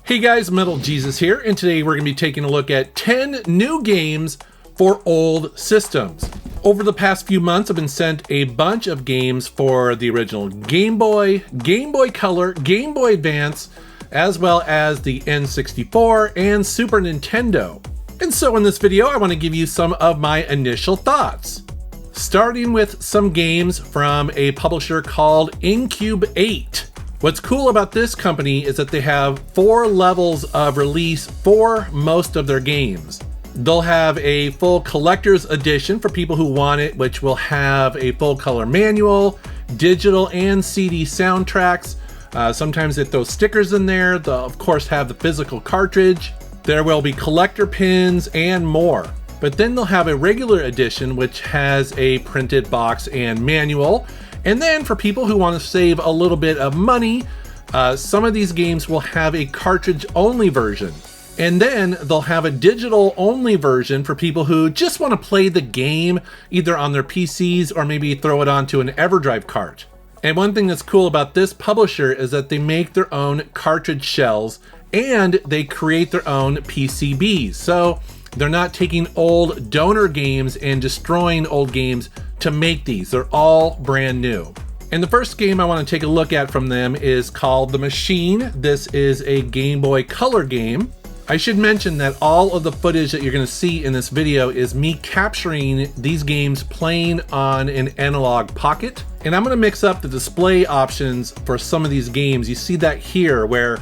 Hey guys, Metal Jesus here, and today we're going to be taking a look at 10 new games for old systems. Over the past few months, I've been sent a bunch of games for the original Game Boy, Game Boy Color, Game Boy Advance, as well as the N64 and Super Nintendo. And so in this video, I want to give you some of my initial thoughts. Starting with some games from a publisher called Incube 8. What's cool about this company is that they have 4 levels of release for most of their games. They'll have a full collector's edition for people who want it, which will have a full color manual, digital and CD soundtracks. Sometimes they throw stickers in there. They'll of course have the physical cartridge. There will be collector pins and more. But then they'll have a regular edition which has a printed box and manual. And then for people who want to save a little bit of money, some of these games will have a cartridge-only version. And then they'll have a digital-only version for people who just want to play the game either on their PCs or maybe throw it onto an EverDrive cart. And one thing that's cool about this publisher is that they make their own cartridge shells and they create their own PCBs. So they're not taking old donor games and destroying old games to make these. They're all brand new. And the first game I want to take a look at from them is called The Machine. This is a Game Boy Color game. I should mention that all of the footage that you're going to see in this video is me capturing these games playing on an analog pocket. And I'm going to mix up the display options for some of these games. You see that here where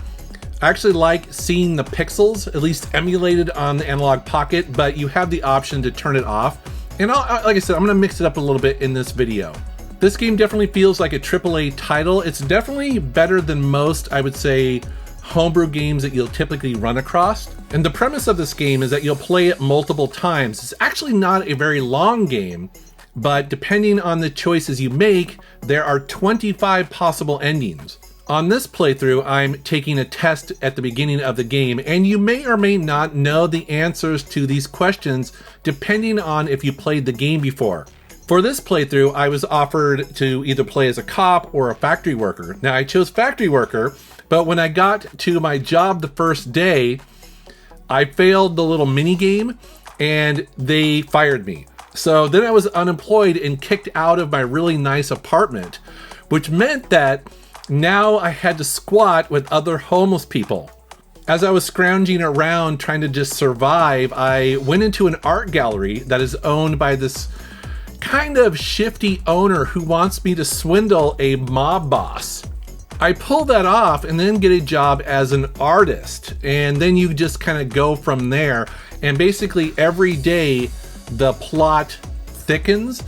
I actually like seeing the pixels at least emulated on the analog pocket, but you have the option to turn it off. And like I said, I'm going to mix it up a little bit in this video. This game definitely feels like a AAA title. It's definitely better than most, I would say, homebrew games that you'll typically run across. And the premise of this game is that you'll play it multiple times. It's actually not a very long game, but depending on the choices you make, there are 25 possible endings. On this playthrough, I'm taking a test at the beginning of the game, and you may or may not know the answers to these questions depending on if you played the game before. For this playthrough, I was offered to either play as a cop or a factory worker. Now, I chose factory worker, but when I got to my job the first day, I failed the little mini game and they fired me. So then I was unemployed and kicked out of my really nice apartment, which meant that now I had to squat with other homeless people. As I was scrounging around trying to just survive, I went into an art gallery that is owned by this kind of shifty owner who wants me to swindle a mob boss. I pull that off and then get a job as an artist. And then you just kind of go from there. And basically every day the plot thickens.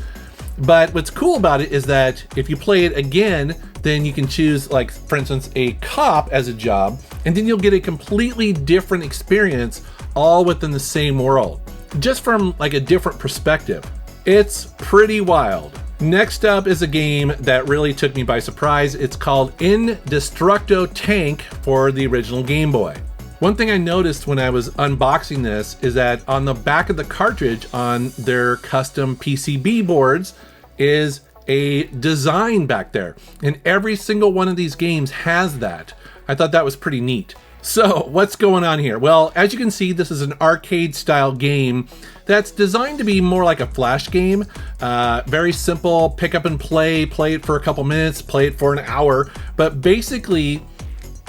But what's cool about it is that if you play it again, then you can choose, like, for instance, a cop as a job, and then you'll get a completely different experience all within the same world, just from like a different perspective. It's pretty wild. Next up is a game that really took me by surprise. It's called InDestructoTank for the original Game Boy. One thing I noticed when I was unboxing this is that on the back of the cartridge on their custom PCB boards is a design back there. And every single one of these games has that. I thought that was pretty neat. So what's going on here? Well, as you can see, this is an arcade style game that's designed to be more like a flash game. Very simple, pick up and play it for a couple minutes, play it for an hour. But basically,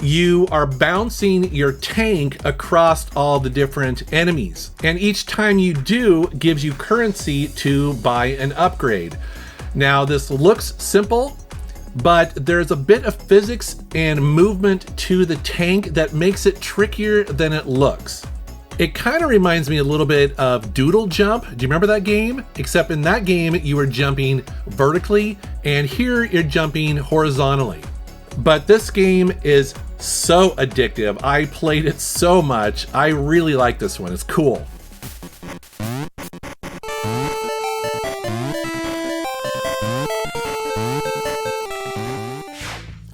you are bouncing your tank across all the different enemies. And each time you do gives you currency to buy an upgrade. Now, this looks simple, but there's a bit of physics and movement to the tank that makes it trickier than it looks. It kind of reminds me a little bit of Doodle Jump. Do you remember that game? Except in that game, you were jumping vertically, and here you're jumping horizontally. But this game is so addictive. I played it so much. I really like this one. It's cool.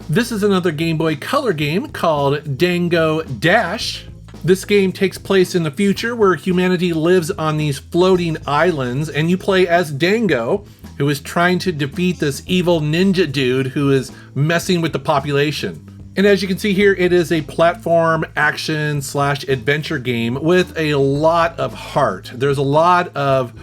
This is another Game Boy Color game called Dango Dash. This game takes place in the future where humanity lives on these floating islands, and you play as Dango, who is trying to defeat this evil ninja dude who is messing with the population. And as you can see here, it is a platform action / adventure game with a lot of heart. There's a lot of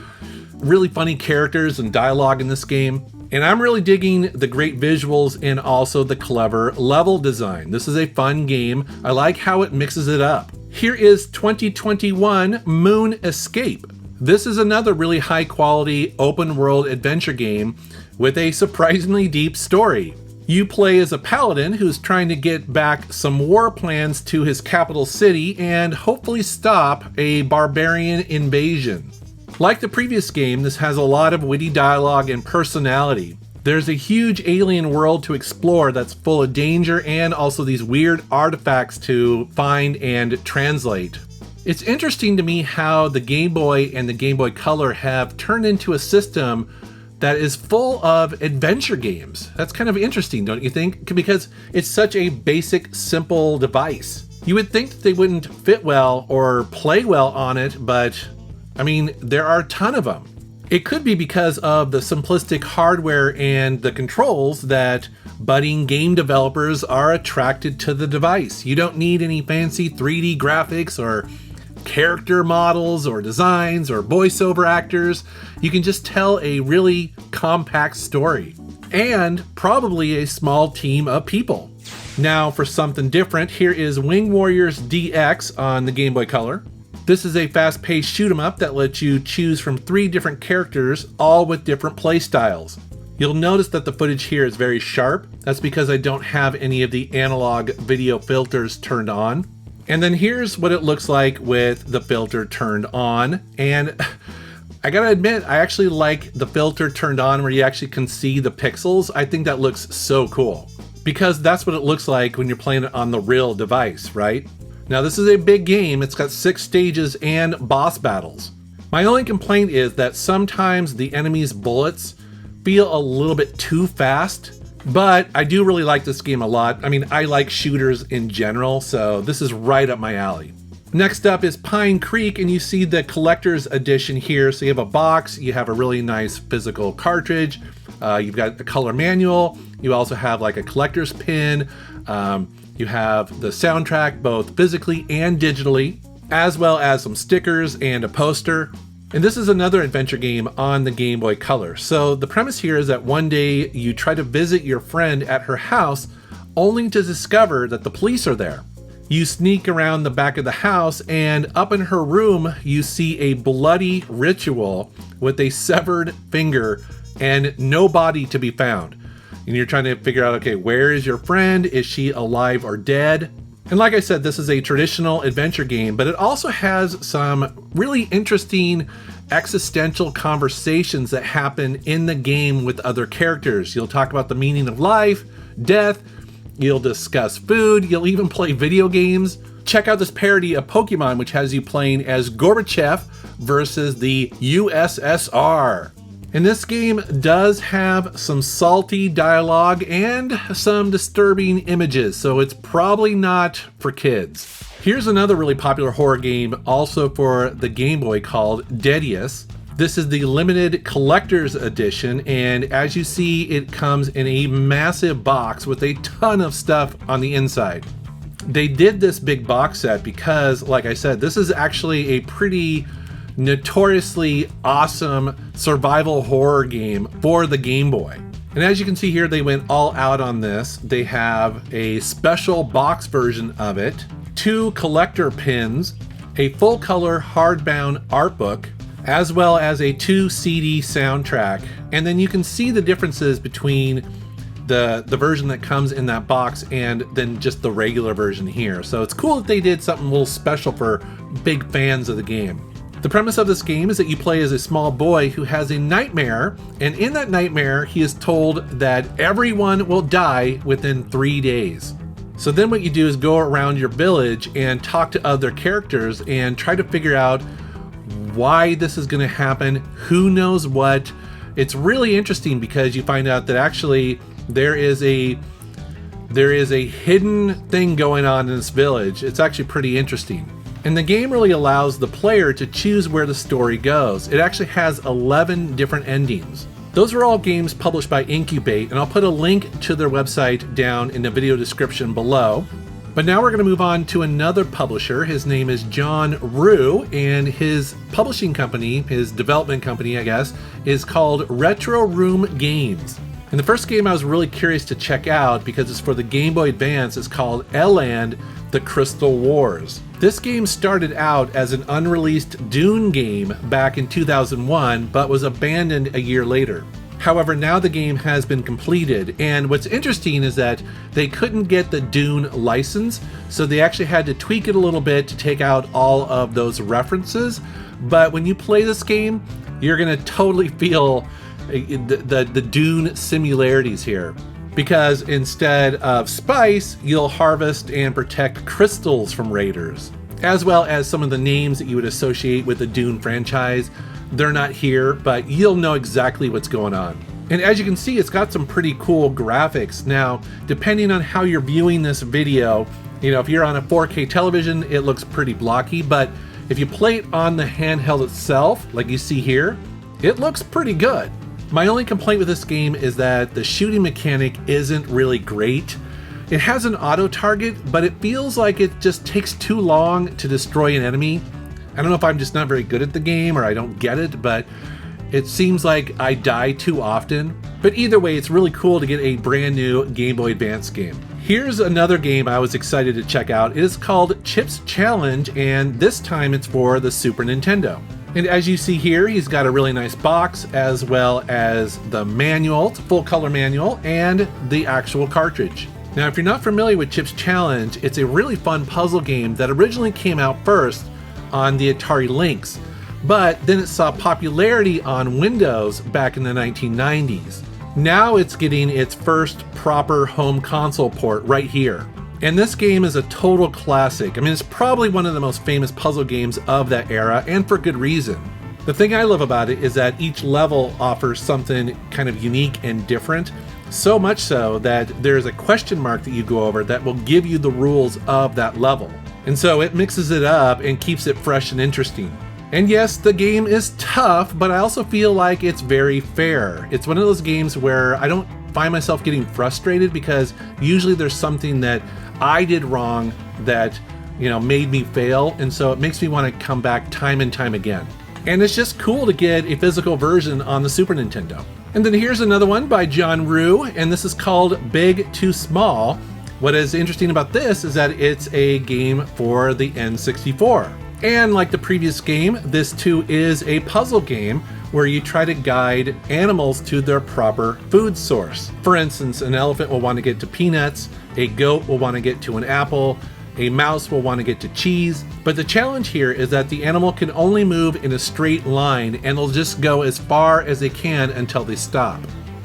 really funny characters and dialogue in this game. And I'm really digging the great visuals and also the clever level design. This is a fun game. I like how it mixes it up. Here is 2021 Moon Escape. This is another really high quality open world adventure game with a surprisingly deep story. You play as a paladin who's trying to get back some war plans to his capital city and hopefully stop a barbarian invasion. Like the previous game, this has a lot of witty dialogue and personality. There's a huge alien world to explore that's full of danger and also these weird artifacts to find and translate. It's interesting to me how the Game Boy and the Game Boy Color have turned into a system that is full of adventure games. That's kind of interesting, don't you think? Because it's such a basic, simple device. You would think that they wouldn't fit well or play well on it, but I mean, there are a ton of them. It could be because of the simplistic hardware and the controls that budding game developers are attracted to the device. You don't need any fancy 3D graphics or character models or designs or voiceover actors. You can just tell a really compact story and probably a small team of people. Now for something different, here is Wing Warriors DX on the Game Boy Color. This is a fast-paced shoot 'em up that lets you choose from 3 different characters, all with different play styles. You'll notice that the footage here is very sharp. That's because I don't have any of the analog video filters turned on. And then here's what it looks like with the filter turned on. And I gotta admit, I actually like the filter turned on where you actually can see the pixels. I think that looks so cool because that's what it looks like when you're playing it on the real device, right? Now this is a big game. It's got 6 stages and boss battles. My only complaint is that sometimes the enemy's bullets feel a little bit too fast. But I do really like this game a lot. I mean, I like shooters in general, so this is right up my alley. Next up is Pine Creek, and you see the collector's edition here. So you have a box, you have a really nice physical cartridge, you've got a color manual, you also have like a collector's pin, you have the soundtrack both physically and digitally, as well as some stickers and a poster. And this is another adventure game on the Game Boy Color. So the premise here is that one day you try to visit your friend at her house only to discover that the police are there. You sneak around the back of the house and up in her room you see a bloody ritual with a severed finger and no body to be found. And you're trying to figure out, okay, where is your friend? Is she alive or dead? And like I said, this is a traditional adventure game, but it also has some really interesting existential conversations that happen in the game with other characters. You'll talk about the meaning of life, death, you'll discuss food, you'll even play video games. Check out this parody of Pokemon, which has you playing as Gorbachev versus the USSR. And this game does have some salty dialogue and some disturbing images, so it's probably not for kids. Here's another really popular horror game also for the Game Boy called Deadius. This is the limited collector's edition, and as you see, it comes in a massive box with a ton of stuff on the inside. They did this big box set because, like I said, this is actually a pretty notoriously awesome survival horror game for the Game Boy. And as you can see here, they went all out on this. They have a special box version of it, 2 collector pins, a full color hardbound art book, as well as a 2 CD soundtrack. And then you can see the differences between the version that comes in that box and then just the regular version here. So it's cool that they did something a little special for big fans of the game. The premise of this game is that you play as a small boy who has a nightmare, and in that nightmare, he is told that everyone will die within 3 days. So then what you do is go around your village and talk to other characters and try to figure out why this is going to happen, who knows what. It's really interesting because you find out that actually there is a hidden thing going on in this village. It's actually pretty interesting. And the game really allows the player to choose where the story goes. It actually has 11 different endings. Those are all games published by Incubate, and I'll put a link to their website down in the video description below. But now we're going to move on to another publisher. His name is John Rue, and his publishing company, his development company, I guess, is called Retro Room Games. And the first game I was really curious to check out because it's for the Game Boy Advance is called Elland: The Crystal Wars. This game started out as an unreleased Dune game back in 2001, but was abandoned a year later. However, now the game has been completed, and what's interesting is that they couldn't get the Dune license, so they actually had to tweak it a little bit to take out all of those references. But when you play this game, you're going to totally feel the Dune similarities here. Because instead of spice, you'll harvest and protect crystals from raiders, as well as some of the names that you would associate with the Dune franchise. They're not here, but you'll know exactly what's going on. And as you can see, it's got some pretty cool graphics. Now, depending on how you're viewing this video, if you're on a 4K television, it looks pretty blocky, but if you play it on the handheld itself, like you see here, it looks pretty good. My only complaint with this game is that the shooting mechanic isn't really great. It has an auto target, but it feels like it just takes too long to destroy an enemy. I don't know if I'm just not very good at the game or I don't get it, but it seems like I die too often. But either way, it's really cool to get a brand new Game Boy Advance game. Here's another game I was excited to check out. It is called Chip's Challenge, and this time it's for the Super Nintendo. And as you see here, he's got a really nice box, as well as the manual, it's a full color manual, and the actual cartridge. Now, if you're not familiar with Chip's Challenge, it's a really fun puzzle game that originally came out first on the Atari Lynx, but then it saw popularity on Windows back in the 1990s. Now it's getting its first proper home console port right here. And this game is a total classic. I mean, it's probably one of the most famous puzzle games of that era, and for good reason. The thing I love about it is that each level offers something kind of unique and different, so much so that there's a question mark that you go over that will give you the rules of that level. And so it mixes it up and keeps it fresh and interesting. And yes, the game is tough, but I also feel like it's very fair. It's one of those games where I don't find myself getting frustrated because usually there's something that I did wrong that, made me fail. And so it makes me want to come back time and time again. And it's just cool to get a physical version on the Super Nintendo. And then here's another one by John Rue, and this is called Big Too Small. What is interesting about this is that it's a game for the N64. And like the previous game, this too is a puzzle game where you try to guide animals to their proper food source. For instance, an elephant will want to get to peanuts, a goat will want to get to an apple, a mouse will want to get to cheese. But the challenge here is that the animal can only move in a straight line and they'll just go as far as they can until they stop.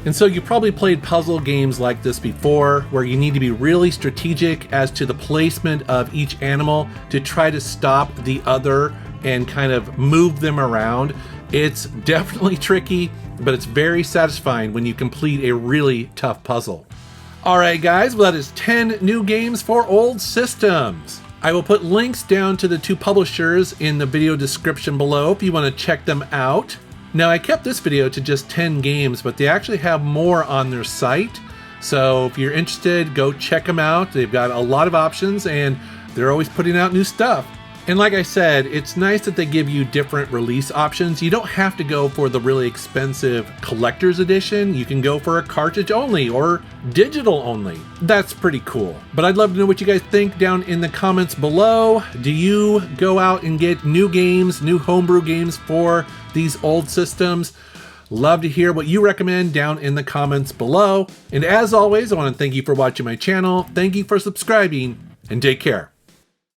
And so you probably played puzzle games like this before, where you need to be really strategic as to the placement of each animal to try to stop the other and kind of move them around. It's definitely tricky, but it's very satisfying when you complete a really tough puzzle. Alright guys, well that is 10 new games for old systems. I will put links down to the two publishers in the video description below if you want to check them out. Now, I kept this video to just 10 games, but they actually have more on their site. So if you're interested, go check them out. They've got a lot of options and they're always putting out new stuff. And like I said, it's nice that they give you different release options. You don't have to go for the really expensive collector's edition. You can go for a cartridge only or digital only. That's pretty cool. But I'd love to know what you guys think down in the comments below. Do you go out and get new games, new homebrew games for these old systems? Love to hear what you recommend down in the comments below. And as always, I want to thank you for watching my channel. Thank you for subscribing and take care.